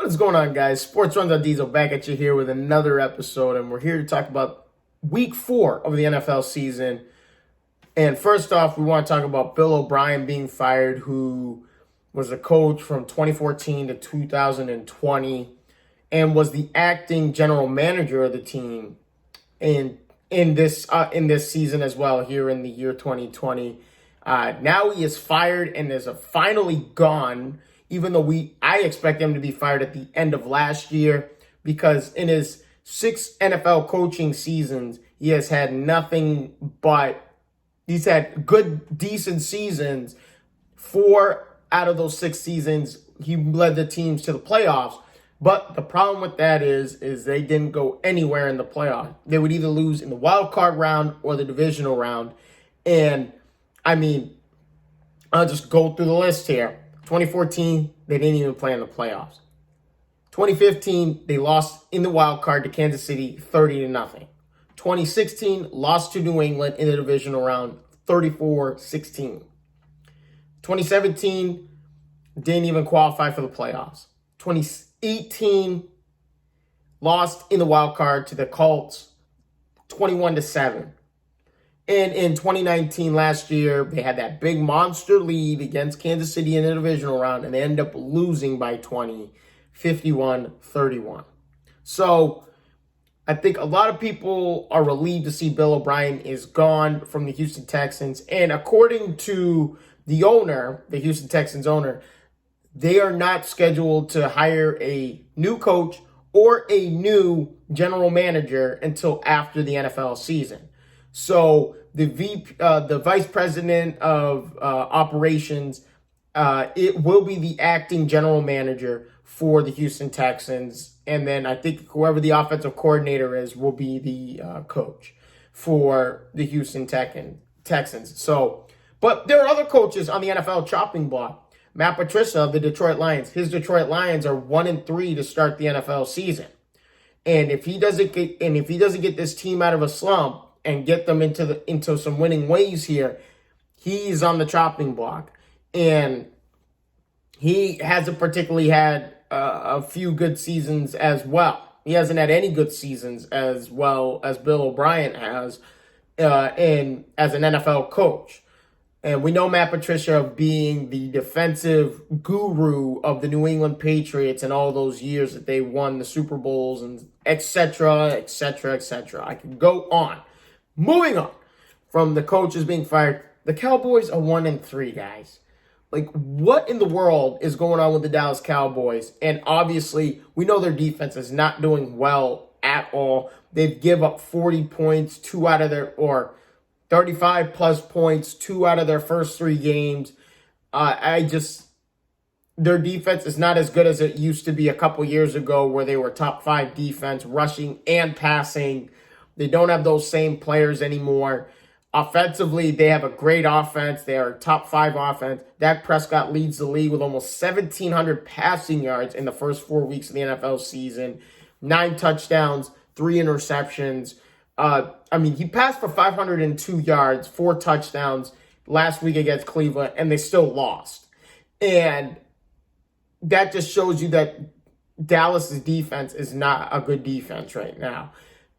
What's going on, guys? Sports Runs on Diesel back at you here with another episode, and we're here to talk about week 4 of the NFL season. And first off, we want to talk about Bill O'Brien being fired, who was a coach from 2014 to 2020 and was the acting general manager of the team in this season as well, here in the year 2020. Now he is fired and is finally gone, even though I expect him to be fired at the end of last year, because in his 6 NFL coaching seasons, he has had nothing but, he's had good, decent seasons. 4 out of those 6 seasons, he led the teams to the playoffs. But the problem with that is they didn't go anywhere in the playoffs. They would either lose in the wild card round or the divisional round. And, I mean, I'll just go through the list here. 2014, they didn't even play in the playoffs. 2015, they lost in the wild card to Kansas City 30-0. 2016, lost to New England in the divisional round 34-16. 2017, didn't even qualify for the playoffs. 2018, lost in the wild card to the Colts 21-7. And in 2019, last year, they had that big monster lead against Kansas City in the divisional round, and they ended up losing by 20, 51-31. So I think a lot of people are relieved to see Bill O'Brien is gone from the Houston Texans. And according to the owner, the Houston Texans owner, they are not scheduled to hire a new coach or a new general manager until after the NFL season. So the vice president of operations, it will be the acting general manager for the Houston Texans. And then I think whoever the offensive coordinator is will be the coach for the Houston Texans. So, but there are other coaches on the NFL chopping block. Matt Patricia of the Detroit Lions. His Detroit Lions are 1-3 to start the NFL season. And if he doesn't get this team out of a slump and get them into some winning ways here, he's on the chopping block. And he hasn't particularly had a few good seasons as well. He hasn't had any good seasons as well as Bill O'Brien has as an NFL coach. And we know Matt Patricia of being the defensive guru of the New England Patriots and all those years that they won the Super Bowls and et cetera, et cetera, et cetera. I could go on. Moving on from the coaches being fired, the Cowboys are 1-3, guys. Like, what in the world is going on with the Dallas Cowboys? And obviously, we know their defense is not doing well at all. They've given up 40 points, 35 plus points, 2 out of their first 3 games. Their defense is not as good as it used to be a couple years ago, where they were top 5 defense, rushing and passing. They don't have those same players anymore. Offensively, they have a great offense. They are top 5 offense. Dak Prescott leads the league with almost 1,700 passing yards in the first 4 weeks of the NFL season. 9 touchdowns, 3 interceptions. He passed for 502 yards, 4 touchdowns last week against Cleveland, and they still lost. And that just shows you that Dallas's defense is not a good defense right now.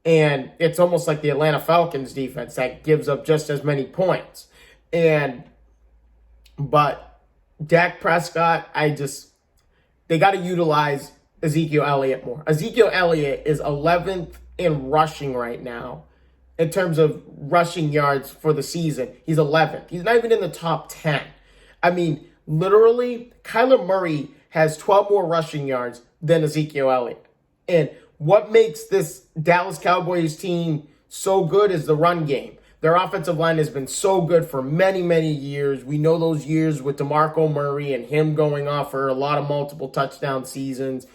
And it's almost like the Atlanta Falcons defense that gives up just as many points. But Dak Prescott, they got to utilize Ezekiel Elliott more. Ezekiel Elliott is 11th in rushing right now in terms of rushing yards for the season. He's 11th. He's not even in the top 10. I mean, literally, Kyler Murray has 12 more rushing yards than Ezekiel Elliott. And what makes this Dallas Cowboys team so good is the run game. Their offensive line has been so good for many, many years. We know those years with DeMarco Murray and him going off for a lot of multiple touchdown seasons,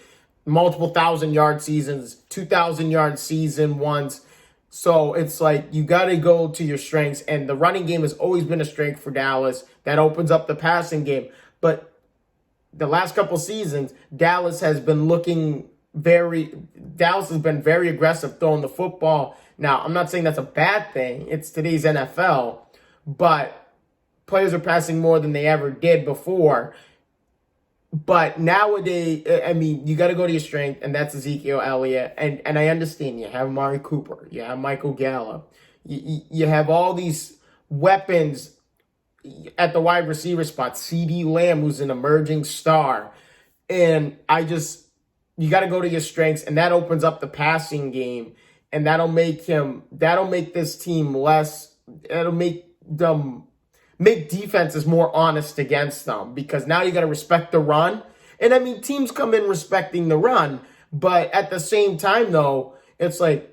multiple 1,000-yard seasons, 2,000-yard season once. So it's like you got to go to your strengths. And the running game has always been a strength for Dallas. That opens up the passing game. But the last couple seasons, Dallas has been very aggressive throwing the football. Now, I'm not saying that's a bad thing. It's today's NFL. But players are passing more than they ever did before. But nowadays, I mean, you got to go to your strength, and that's Ezekiel Elliott. And I understand you have Amari Cooper, you have Michael Gallup, you have all these weapons at the wide receiver spot. CeeDee Lamb, who's an emerging star. And you got to go to your strengths, and that opens up the passing game, and that'll make this team it'll make defenses more honest against them, because now you got to respect the run. And I mean, teams come in respecting the run, but at the same time, though, it's like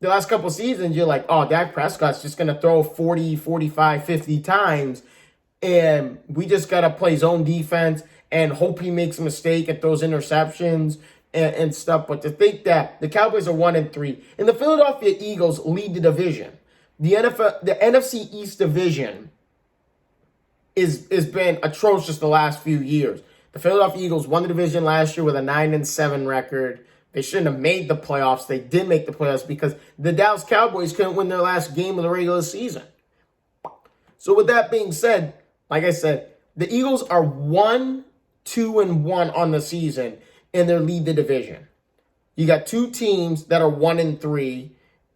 the last couple seasons, you're like, oh, Dak Prescott's just going to throw 40, 45, 50 times, and we just got to play zone defense and hope he makes a mistake and throws interceptions and stuff. But to think that the Cowboys are 1-3, and the Philadelphia Eagles lead the division, the NFC East division is been atrocious the last few years. The Philadelphia Eagles won the division last year with a 9-7 record. They shouldn't have made the playoffs. They did make the playoffs because the Dallas Cowboys couldn't win their last game of the regular season. So with that being said, like I said, the Eagles are 1-2-1 on the season, and they lead the division. You got two teams that are 1-3,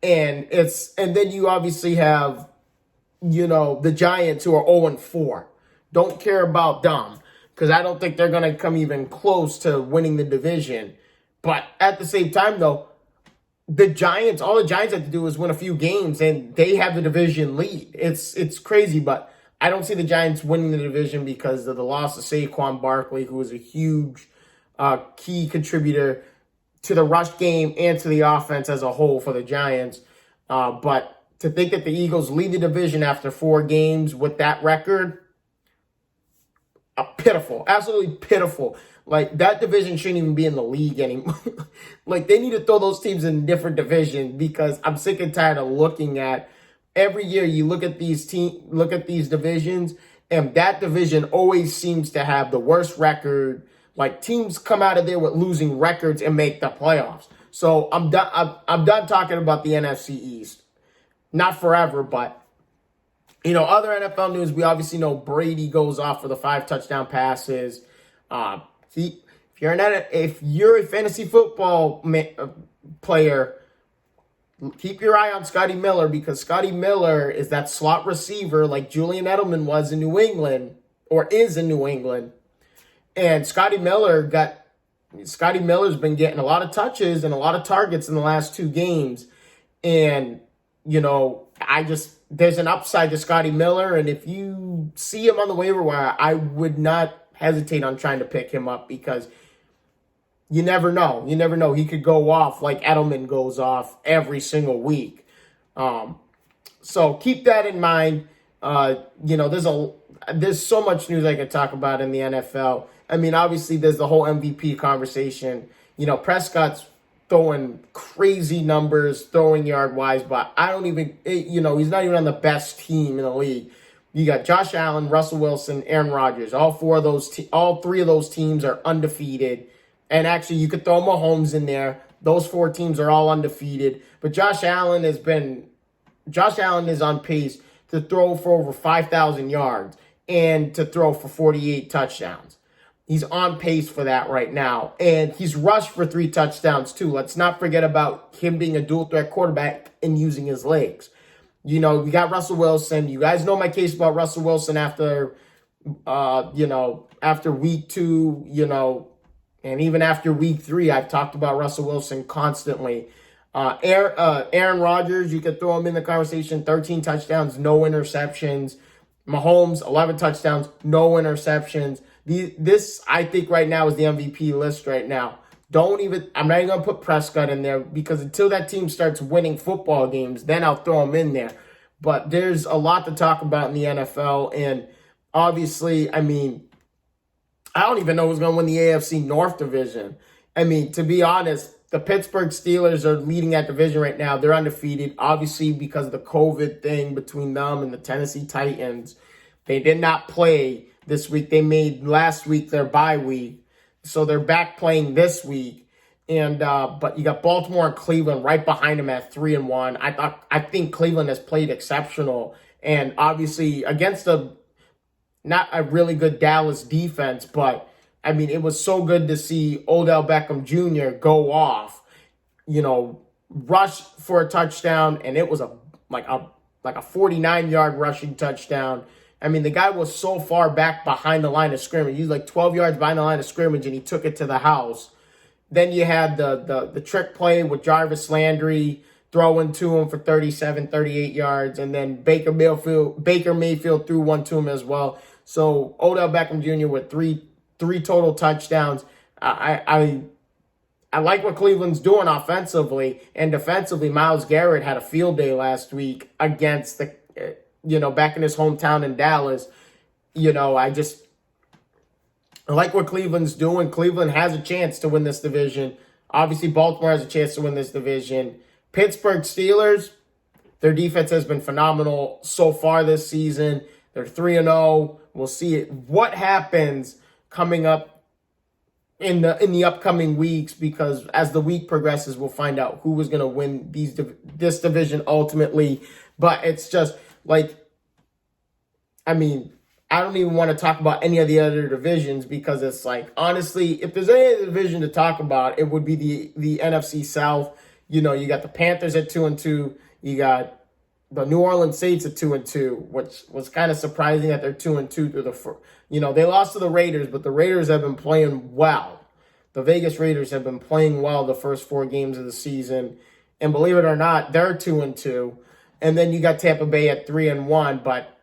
and then you obviously have, the Giants, who are 0-4. Don't care about them, because I don't think they're going to come even close to winning the division. But at the same time, though, all the Giants have to do is win a few games, and they have the division lead. It's crazy, but I don't see the Giants winning the division because of the loss of Saquon Barkley, who was a huge key contributor to the rush game and to the offense as a whole for the Giants. But to think that the Eagles lead the division after 4 games with that record, pitiful, absolutely pitiful. Like, that division shouldn't even be in the league anymore. Like, they need to throw those teams in a different division, because I'm sick and tired of looking at every year you look at these divisions, and that division always seems to have the worst record. Like, teams come out of there with losing records and make the playoffs. So I'm done talking about the NFC East. Not forever, but other NFL news, we obviously know Brady goes off for the 5 touchdown passes. If you're a fantasy football player, keep your eye on Scotty Miller, because Scotty Miller is that slot receiver like Julian Edelman was in New England, or is in New England. And Scotty Miller's been getting a lot of touches and a lot of targets in the last 2 games. And, there's an upside to Scotty Miller. And if you see him on the waiver wire, I would not hesitate on trying to pick him up, because you never know. You never know. He could go off like Edelman goes off every single week. So keep that in mind. There's so much news I could talk about in the NFL. I mean, obviously, there's the whole MVP conversation. Prescott's throwing crazy numbers, throwing yard-wise, but he's not even on the best team in the league. You got Josh Allen, Russell Wilson, Aaron Rodgers. All 3 of those teams are undefeated. And actually, you could throw Mahomes in there. Those 4 teams are all undefeated. But Josh Allen is on pace to throw for over 5,000 yards and to throw for 48 touchdowns. He's on pace for that right now. And he's rushed for 3 touchdowns, too. Let's not forget about him being a dual-threat quarterback and using his legs. We got Russell Wilson. You guys know my case about Russell Wilson after week 2, and even after week 3, I've talked about Russell Wilson constantly. Aaron Rodgers, you could throw him in the conversation. 13 touchdowns, no interceptions. Mahomes, 11 touchdowns, no interceptions. This, I think, right now is the MVP list right now. I'm not even going to put Prescott in there, because until that team starts winning football games, then I'll throw him in there. But there's a lot to talk about in the NFL. And obviously, I mean, I don't even know who's going to win the AFC North division. I mean, to be honest, the Pittsburgh Steelers are leading that division right now. They're undefeated, obviously, because of the COVID thing between them and the Tennessee Titans. They did not play this week. They made last week their bye week. So they're back playing this week. And but you got Baltimore and Cleveland right behind them at 3-1. I think Cleveland has played exceptional. And obviously against not a really good Dallas defense, but I mean, it was so good to see Odell Beckham Jr. go off, rush for a touchdown, and it was like a 49-yard rushing touchdown. I mean, the guy was so far back behind the line of scrimmage. He was like 12 yards behind the line of scrimmage, and he took it to the house. Then you had the trick play with Jarvis Landry throwing to him for 37, 38 yards, and then Baker Mayfield threw one to him as well. So Odell Beckham Jr. with three total touchdowns. I like what Cleveland's doing offensively and defensively. Myles Garrett had a field day last week against back in his hometown in Dallas. I like what Cleveland's doing. Cleveland has a chance to win this division. Obviously, Baltimore has a chance to win this division. Pittsburgh Steelers, their defense has been phenomenal so far this season. They're 3-0. We'll see what happens coming up in the upcoming weeks, because as the week progresses, we'll find out who is going to win this division ultimately. But it's just like, I don't even want to talk about any of the other divisions, because it's like, honestly, if there's any other division to talk about, it would be the NFC South. You got the Panthers at 2-2. You got the New Orleans Saints at 2-2, which was kind of surprising that they're 2-2 through they lost to the Raiders, but the Raiders have been playing well. The Vegas Raiders have been playing well the first 4 games of the season, and believe it or not, they're 2-2. And then you got Tampa Bay at 3-1. But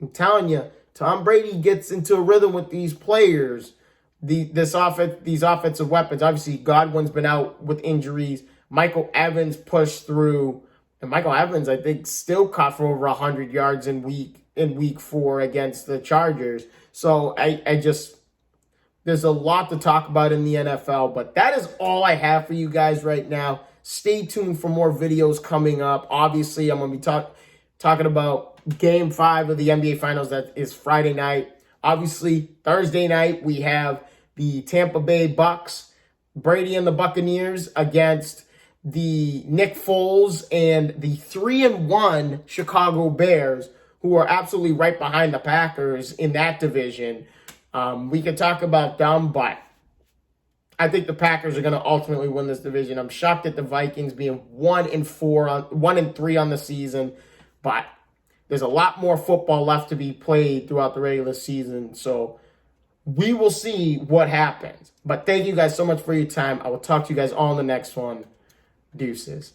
I'm telling you, Tom Brady gets into a rhythm with these players, these offensive weapons. Obviously, Godwin's been out with injuries. Michael Evans pushed through. And Michael Evans, I think, still caught for over 100 yards in week 4 against the Chargers. So there's a lot to talk about in the NFL, but that is all I have for you guys right now. Stay tuned for more videos coming up. Obviously, I'm going to be talking about Game 5 of the NBA Finals. That is Friday night. Obviously, Thursday night, we have the Tampa Bay Bucks, Brady and the Buccaneers against the Nick Foles and the 3-1 Chicago Bears, who are absolutely right behind the Packers in that division. We could talk about them, but I think the Packers are going to ultimately win this division. I'm shocked at the Vikings being 1-3 on the season, but there's a lot more football left to be played throughout the regular season, so we will see what happens. But thank you guys so much for your time. I will talk to you guys all in the next one. Deuces.